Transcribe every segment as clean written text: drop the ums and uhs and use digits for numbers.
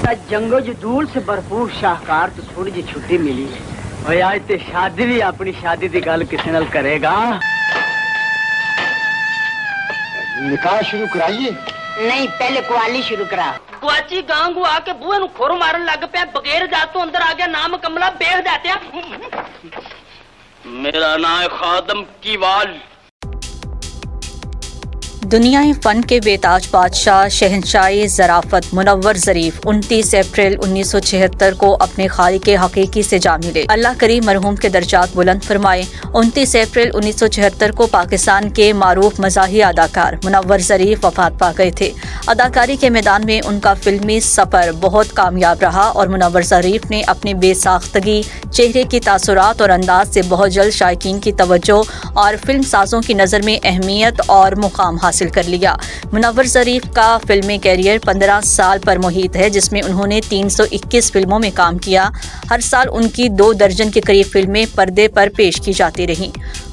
बेटा जंगो जदूल से भरपूर शाहकार तो थोड़ी जी छुट्टी मिली है और आज ते शादी भी अपनी शादी की गल किसी नाल करेगा। निकाह शुरू कराइए? नहीं, पहले कुआली शुरू करा। गुआची गांगू आके बूहे नु खोर मारन लग पिया, बगैर जात तो अंदर आ गया, नाम कमला बेह जाते। मेरा नाम है खादम की वाल। दुनियाए फ़न के बेताज बादशाह शहंशाह ज़राफ़त मुनव्वर ज़रीफ़ 29 अप्रैल 1976 को अपने खालिक़ हकीकी से जा मिले। अल्लाह करीम मरहूम के दर्जात बुलंद फरमाए। 29 अप्रैल 1976 को पाकिस्तान के मारूफ मज़ाही अदाकार मुनव्वर ज़रीफ़ वफ़ात पा गए थे। अदाकारी के मैदान में उनका फिल्मी सफ़र बहुत कामयाब रहा और मुनव्वर ज़रीफ़ ने अपनी बेसाख्तगी, चेहरे की तासुरात और अंदाज से बहुत जल्द शायकीन की तवज्जो और फिल्म साज़ों की नज़र में अहमियत और मुकाम हासिल कर लिया। मुनव्वर ज़रीफ़ का फिल्मी कैरियर 15 साल पर मुहित है, जिसमें उन्होंने 321 फिल्मों में काम किया। हर साल उनकी 2 दर्जन के करीब फिल्में पर्दे पर पेश की जाती रहीं।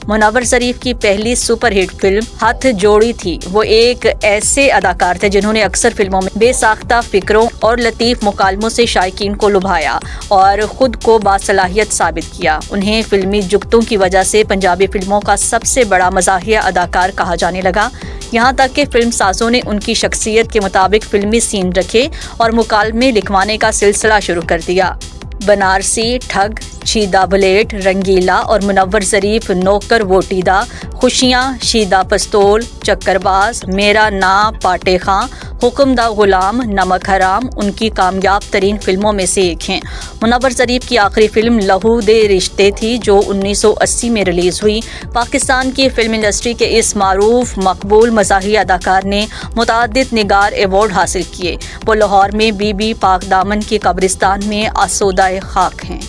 मुनव्वर ज़रीफ़ की पहली सुपरहिट फिल्म हथ जोड़ी थी। वो एक ऐसे अदाकार थे जिन्होंने अक्सर फिल्मों में बेसाख्ता फ़िक्रों और लतीफ़ मुकालमों से शायकीन को लुभाया और ख़ुद को बासलाहियत साबित किया। उन्हें फिल्मी जुगतों की वजह से पंजाबी फिल्मों का सबसे बड़ा मज़ाहिया अदाकार कहा जाने लगा। यहाँ तक कि फिल्म साज़ों ने उनकी शख्सियत के मुताबिक फिल्मी सीन रखे और मुकालमे लिखवाने का सिलसिला शुरू कर दिया। बनारसी, ठग, शीदा बुलेट, रंगीला और मुनव्वर ज़रीफ़, नौकर वोटीदा, खुशियाँ, शीदा पस्तोल, चक्करबाज, मेरा नाम पाटे खां, हुक्म दा गुलाम, नमक हराम उनकी कामयाब तरीन फिल्मों में से एक हैं। मुनव्वर ज़रीफ़ की आखिरी फिल्म लहू दे रिश्ते थी जो 1980 में रिलीज़ हुई। पाकिस्तान की फिल्म इंडस्ट्री के इस मारूफ मकबूल मज़ाही अदाकार ने मुतअद्दिद निगार एवॉर्ड हासिल किए। वो लाहौर में बीबी पाक दामन की कब्रिस्तान में आसूदाए खाक हैं।